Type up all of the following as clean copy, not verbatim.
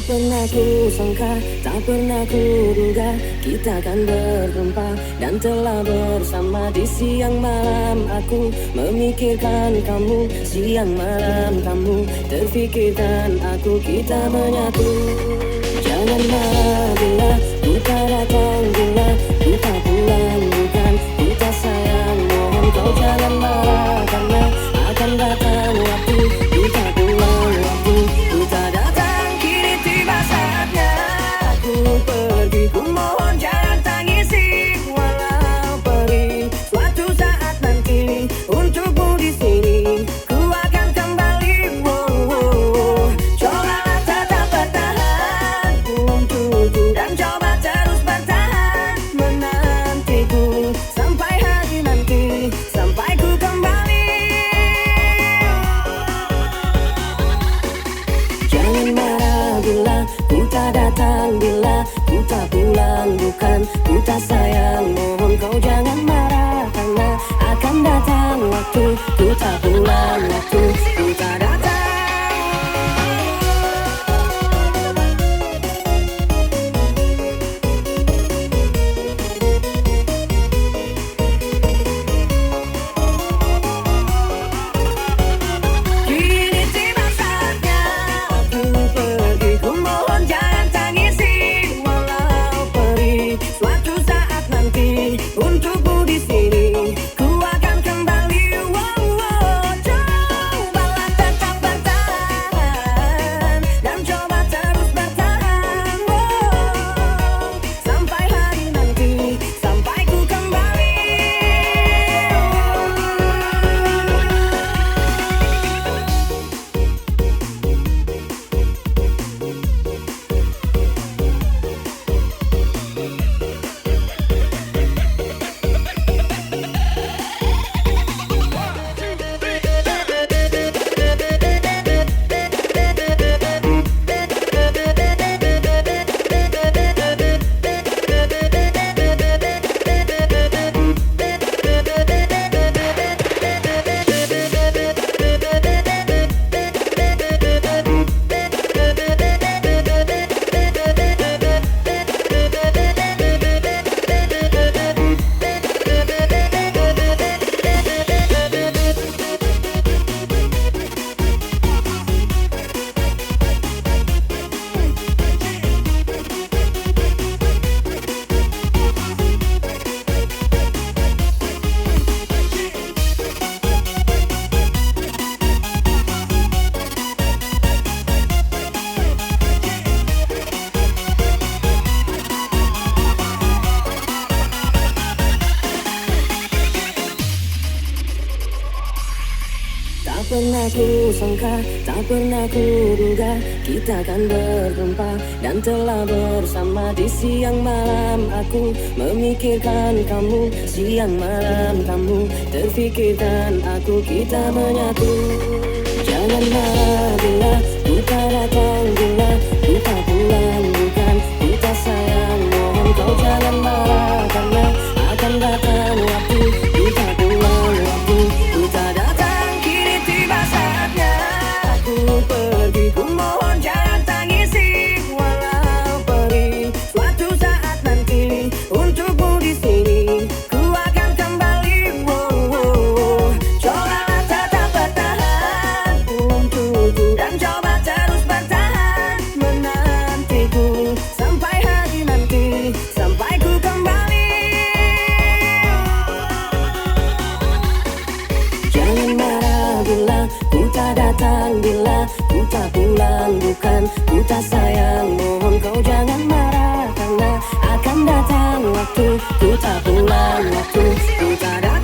pernah ku sangka, tak pernah ku duga kita akan berjumpa dan telah bersama di siang malam. Aku memikirkan kamu, siang malam kamu terfikirkan aku, kita menyatu. Jangan marah bila ku tak datang, bila ku tak pulang, bukan ku tak sayang. Mohon kau jangan marah karena akan datang waktu ku tak pulang, waktu ku tak datang. Kini tiba saatnya aku pergi, ku mohon jangan tangisi. Walau pergi suatu saat nanti, untukmu di sini ku akan kembali. Cobalah tetap bertahan untukku dan coba terus bertahan menantiku sampai hari nanti, sampai ku kembali. Jangan marah bila ku tak datang, bila ku tak pulang, bukan ku tak sayang. Mohon kau jangan marah karena akan datang waktu ku tak pulang, waktu ku tak datang. Kini tiba saatnya aku pergi, ku mohon jangan tangisi. Walau pergi suatu saat nanti, untukmu di sini ku akan kembali. Cobalah tetap bertahan dan coba terus bertahan. Sampai hari nanti, sampai ku kembali. Tak pernah ku sangka, tak pernah ku duga kita akan berjumpa dan telah bersama di siang malam. Aku memikirkan kamu, siang malam kamu terfikirkan aku, kita menyatu. Jangan marah bila ku tak datang, bila ku tak pulang, bukan ku tak sayang. Mohon kau jangan marah karena akan datang waktu ku tak pulang, waktu ku tak datang. Kini tiba saatnya aku pergi, ku mohon jangan tangisi. Walau pergi suatu saat nanti, untukmu di sini ku akan kembali. Cobalah tetap bertahan untukku dan coba terus bertahan menantiku sampai hari nanti, sampai ku kembali. Jangan marah bila ku tak datang, bila ku tak pulang, bukan ku tak sayang. Mohon kau jangan marah karena akan datang waktu ku tak pulang, waktu ku tak datang.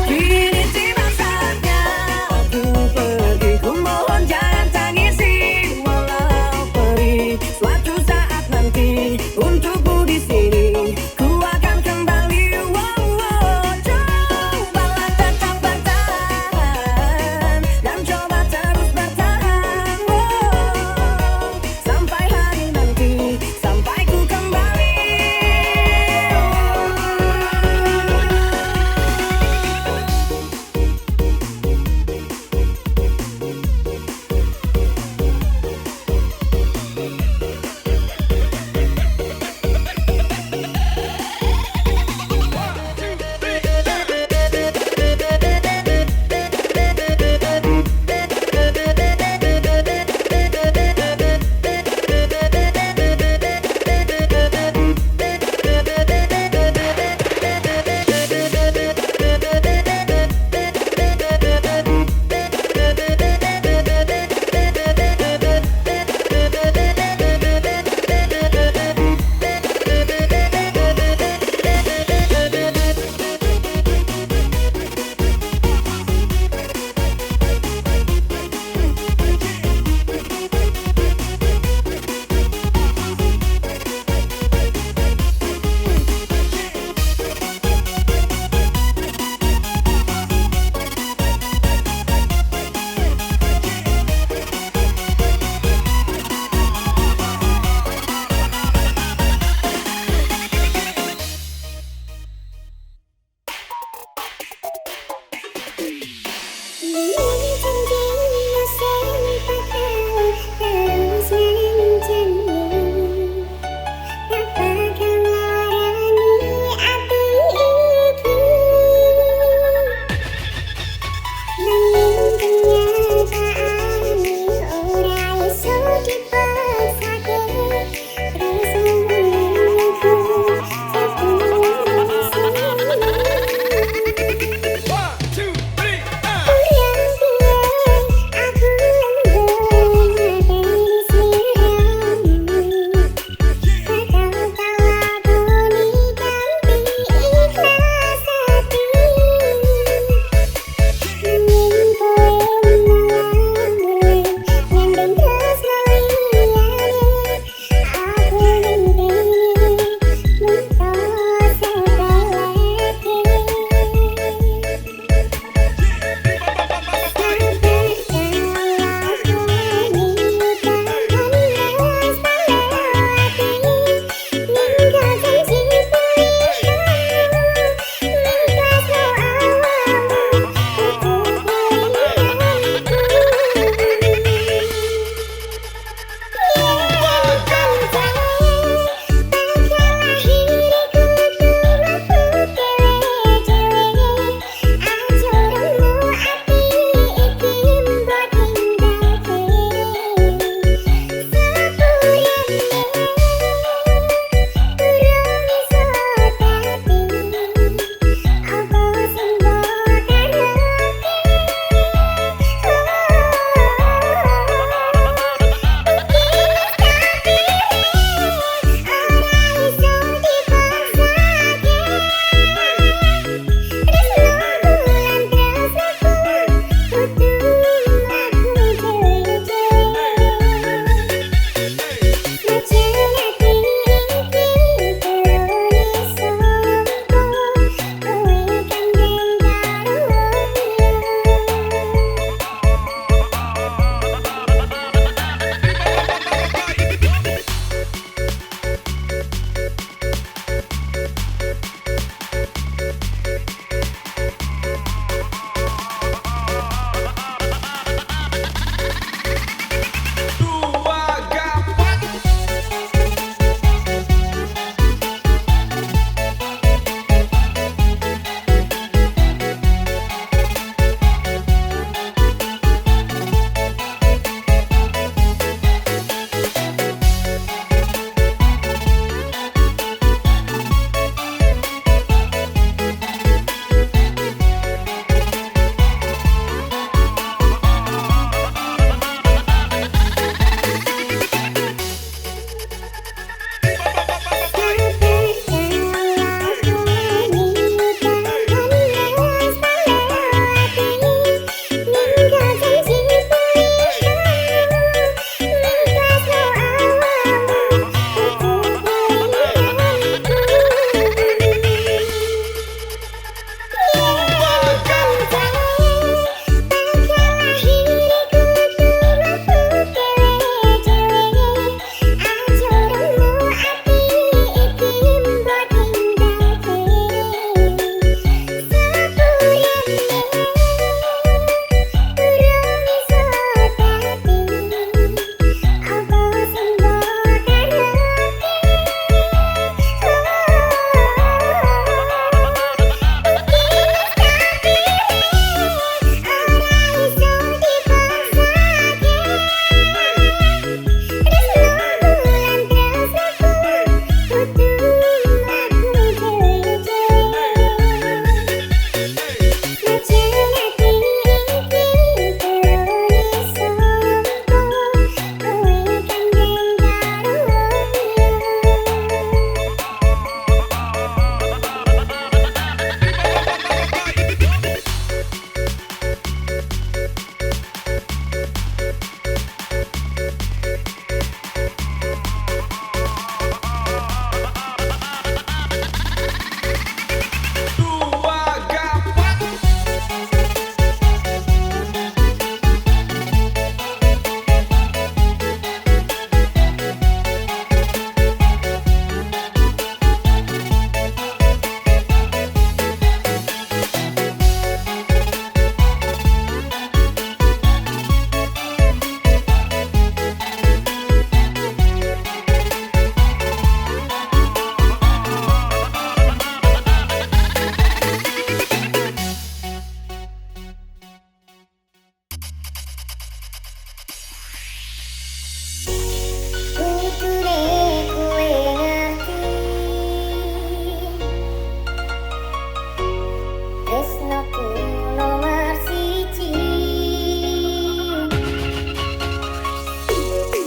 Kini tiba saatnya aku pergi, ku mohon jangan tangisi. Walau pergi suatu saat nanti, untukmu di sini ku akan kembali. Cobalah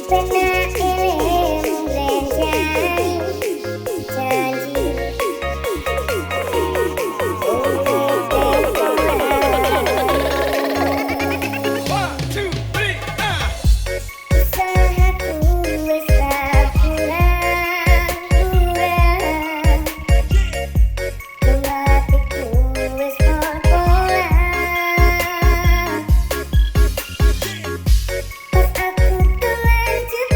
Pernah elemu belanjani janji oleh usahaku wis tak pura-pura, hatiku wis pola. Pas aku terlanjur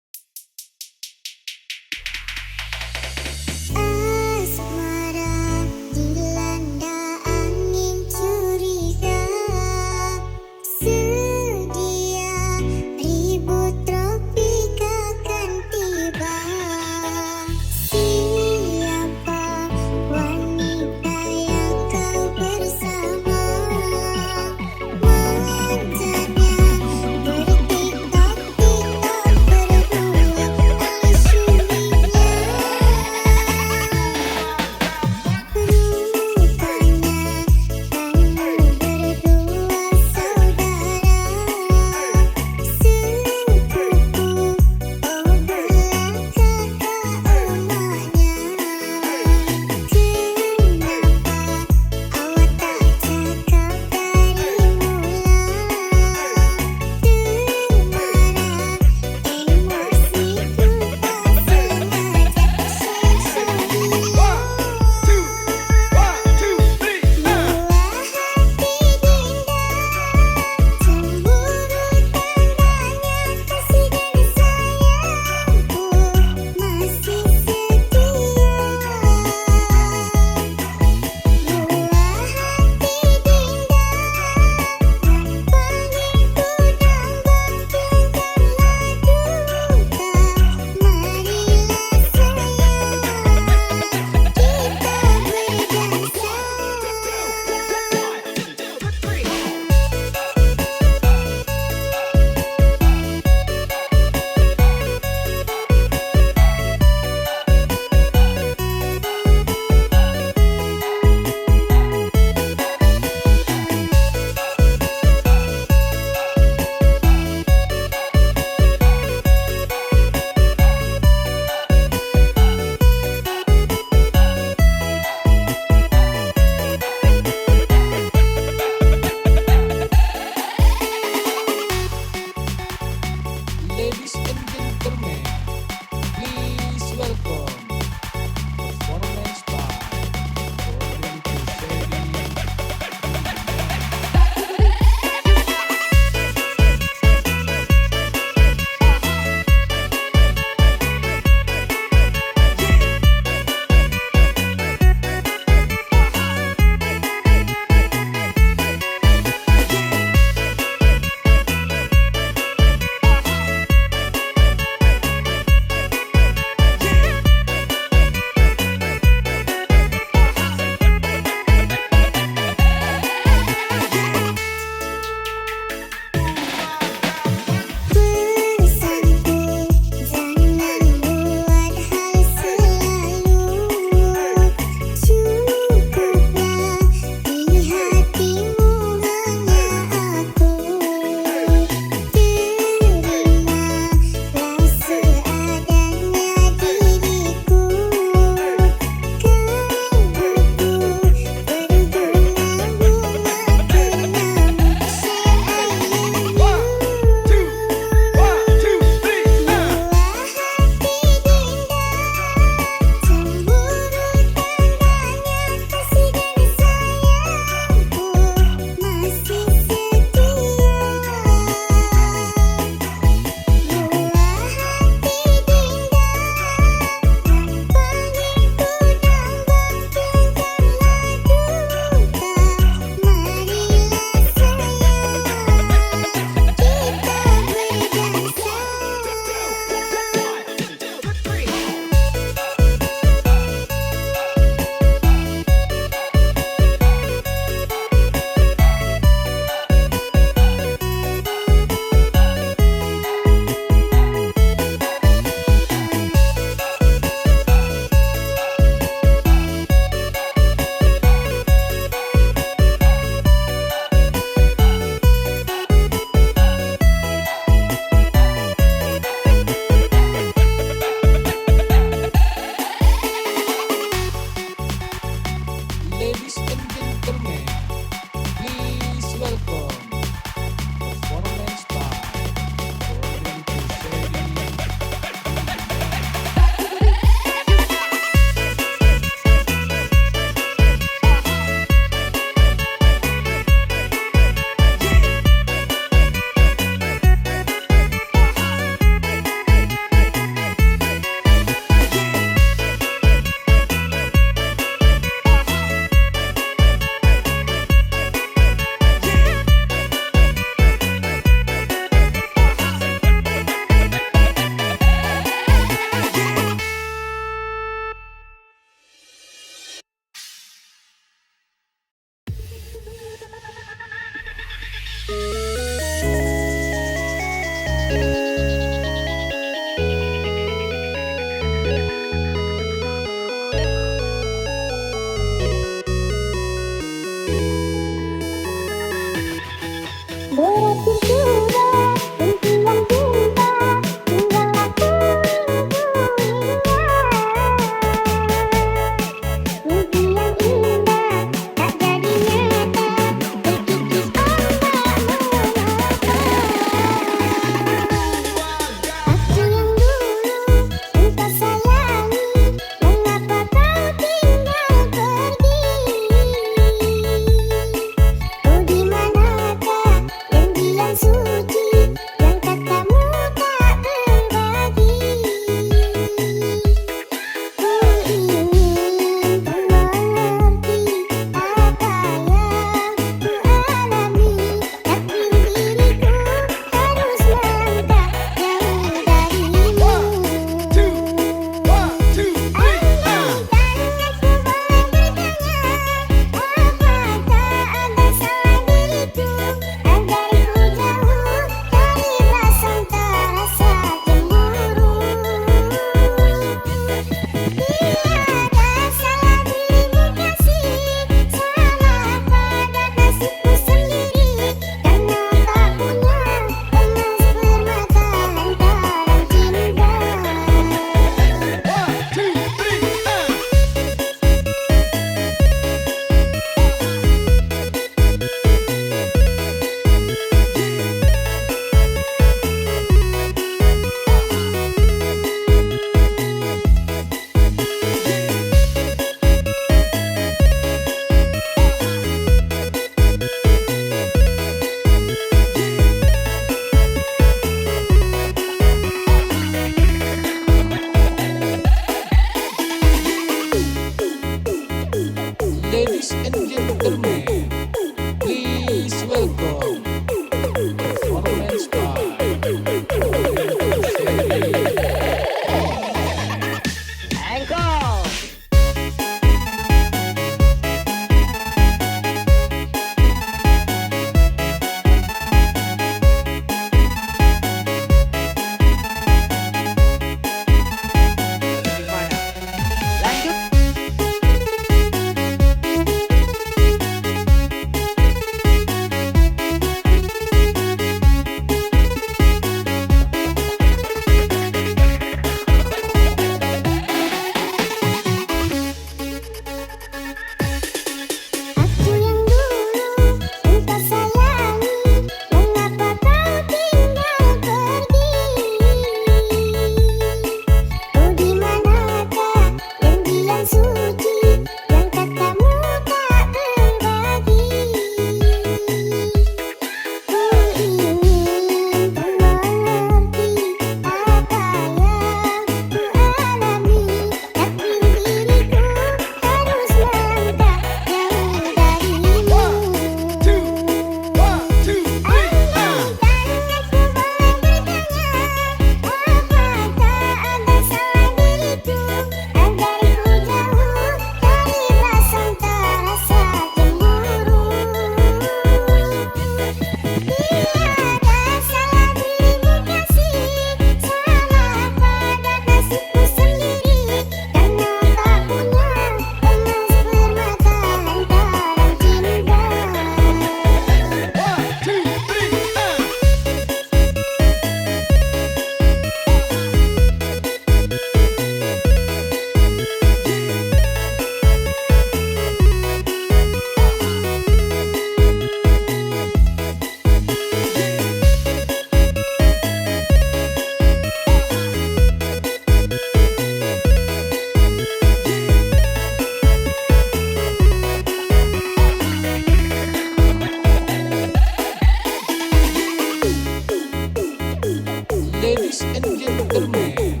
Ladies and gentlemen,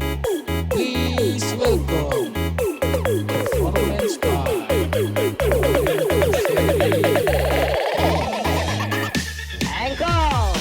please welcome performance by Engkau.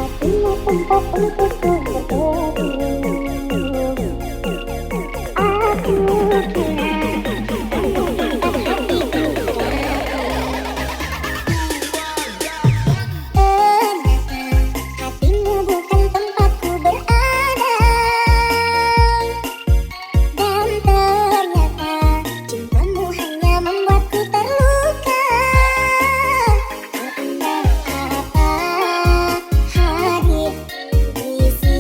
Hatimu tempat untukku berdiri. Aku kira untuk tempat hatiku. Ternyata hatimu bukan tempatku berada. Dan ternyata cintamu hanya membuatku terluka. Terindah apa hadir di sini.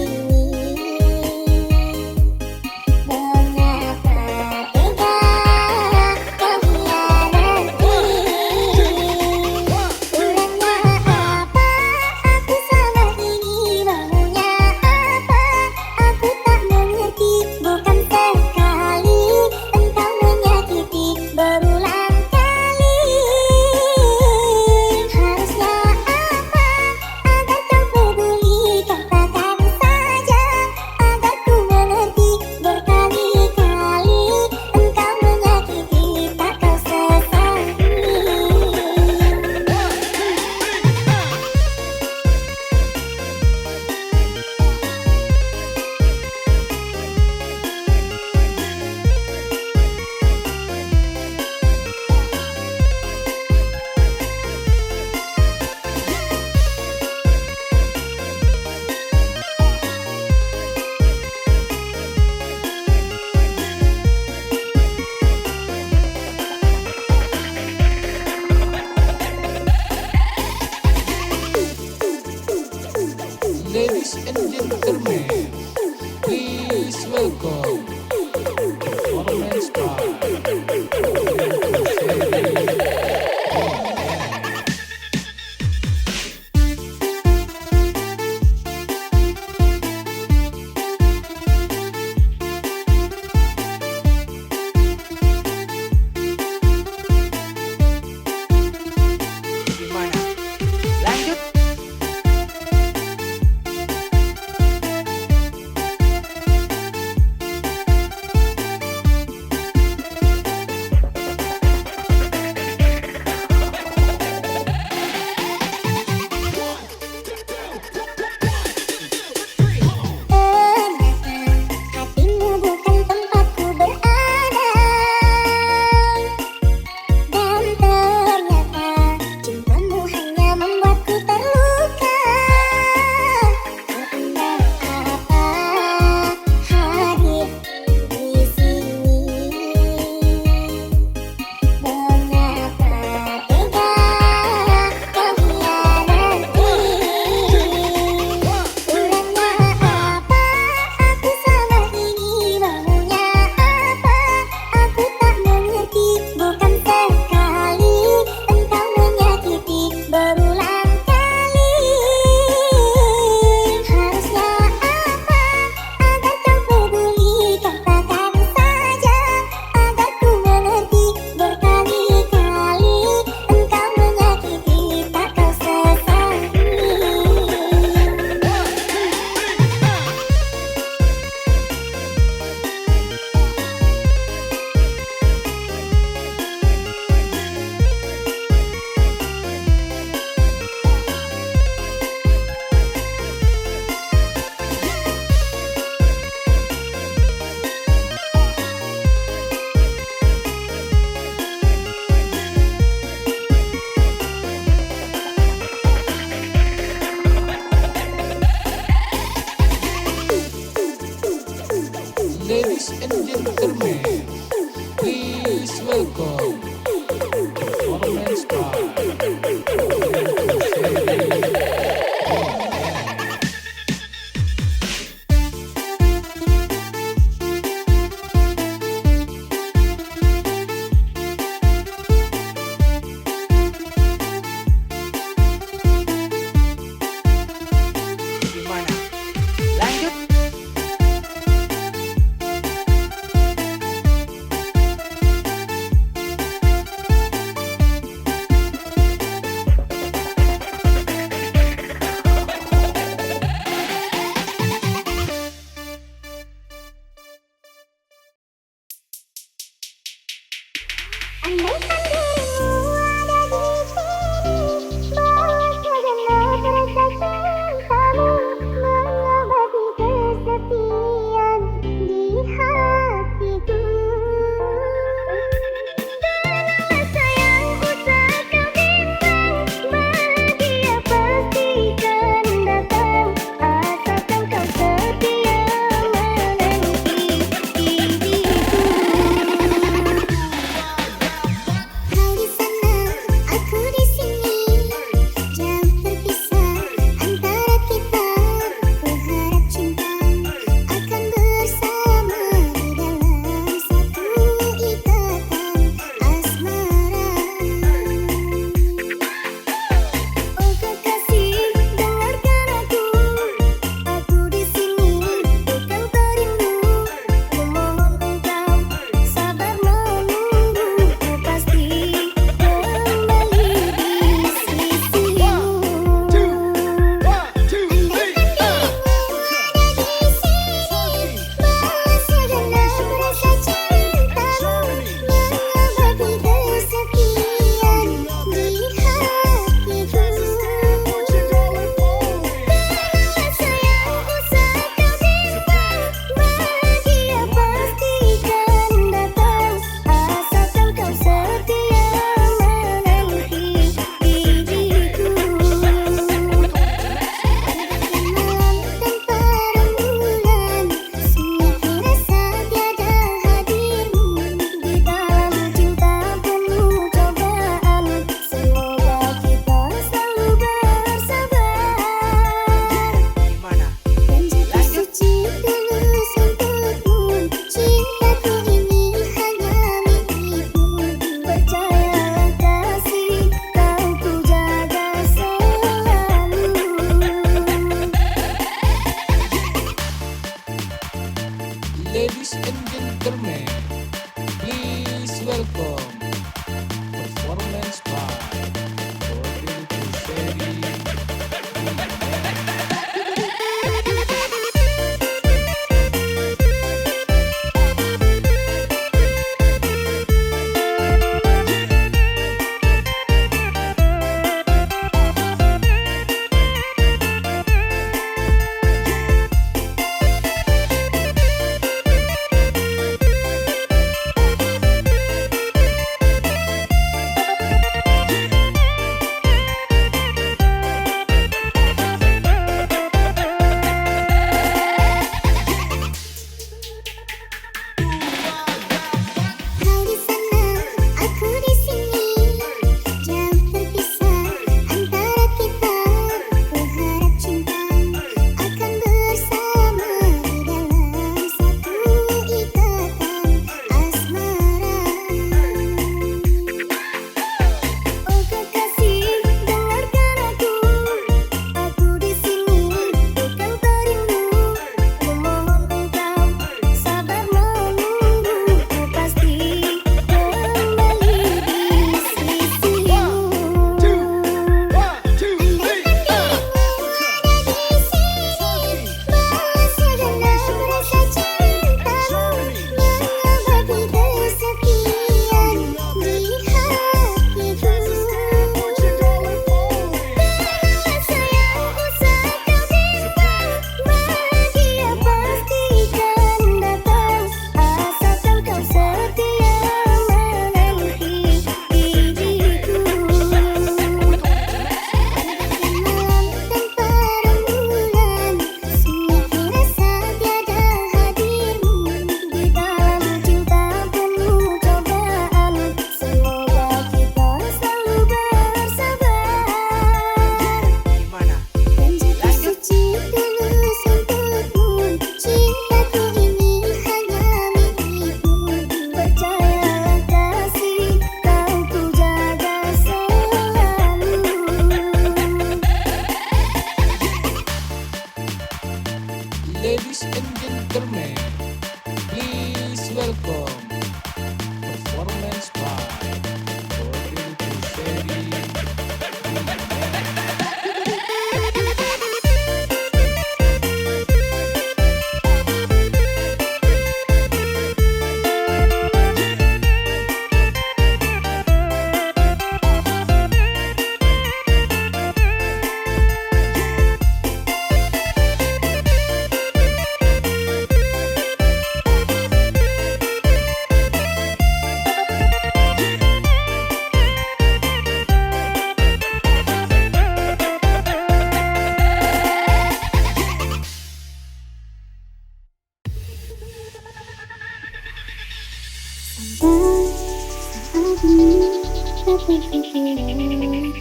Andaikan dirimu ada di sini, bawa segenap rasa cintamu, mengobati kesepian di hatiku. Tenanglah sayang, usah kau bimbang, bahagia pasti kan datang, asalkan kau setia menanti diriku. Kau di sana, aku di sini, jauh terpisah antara kita. Berharap cinta akan bersama di dalam satu ikatan asmara. Oh kekasih, dengarkan aku di sini bukan perindu. Memohon engkau sabar menunggu, ku pasti kembali di sisimu. Andaikan dirimu ada di sini, bawa segenap rasa cintamu, mengobati kesepian di hatiku. Tenanglah sayang, usah kau bimbang, bahagia pasti kan datang, asalkan kau setia menanti diriku. Malam tanpa rembulan, sunyi rasa tiada hadirmu. Di dalam cinta penuh cobaan, semoga kita selalu bersabar. Dan jatuh suci tulus untukmu, cintaku ini hanya milikmu. Percayalah kasih, kau ku jaga selalu. Ladies and gentlemen, please welcome performance by saat ini tak terpikir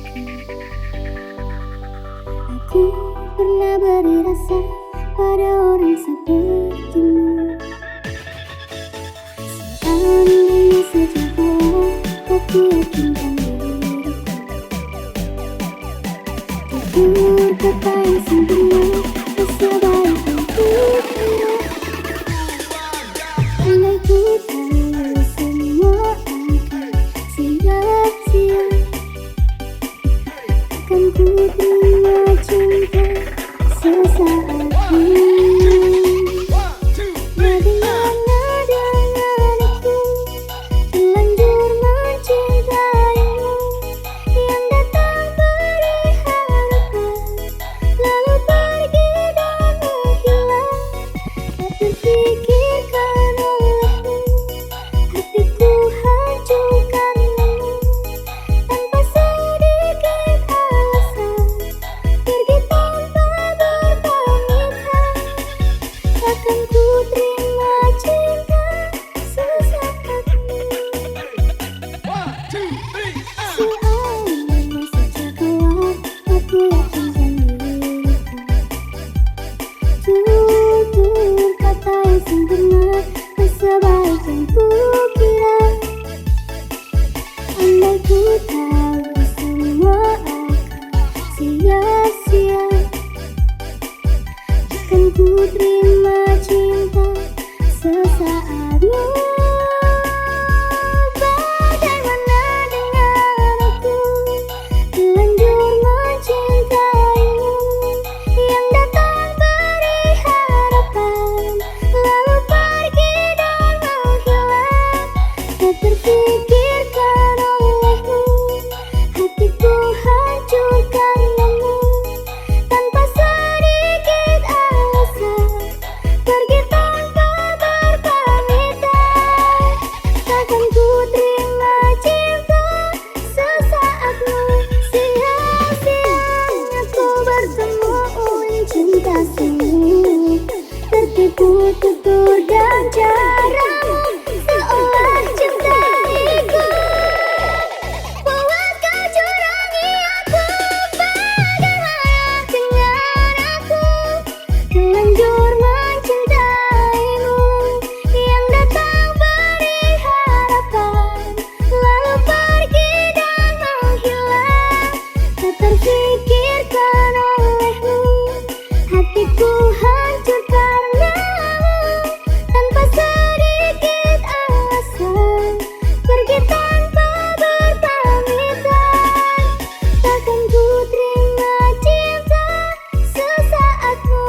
aku pernah beri rasa pada orang sepertimu. Seandainya saja kau aku yakinkan diriku, tutur kata yang sempurna rasa baik untuk kira. Andai ku tahu semua akan sia-sia, akan ku terima cinta sesaat ini. Bagaimana dengan aku terlanjur mencintaimu, yang datang beri harapan lalu pergi dan menghilang. Tak terpikirkan olehmu, hatiku hancurkanmu tanpa sedikit alasan. Pergi tanpa berpamitan, takkan ku terima cinta sesaatmu. Seandainya saja kelak aku yakinkan diriku, tutur kata yang sempurna rasa baik yang ku kira. Andai ku tahu semua akan sia-sia, akan ku terima cinta sesaatmu. Bagaimana dengan aku terlanjur mencintaimu, yang datang beri harapan lalu pergi dan menghilang. Tak terpikirkan olehmu, hatiku hancurkanmu tanpa sedikit alasan. Pergi tanpa berpamitan, takkan ku terima cinta sesaatmu. Sia-sianya ku bertemu cinta semu, tertipu tutur dan caramu seolah cintaiku. Buat kau curangi aku, bagaimana dengan aku terlanjur mencintaimu, yang datang beri harapan lalu pergi dan menghilang. Tak terpikirkan olehmu, hatiku hancurkanmu tanpa sedikit alasan. Pergi tanpa berpamitan, takkan ku terima cinta sesaatmu.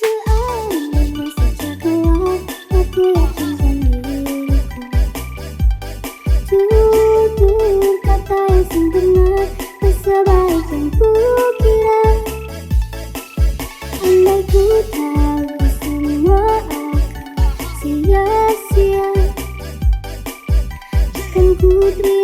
Seandainya saja kelak aku yakinkan diriku, tutur kata yang sempurna rasa baik yang ku kira. Andai ku tahu semua akan sia-sia, akan ku terima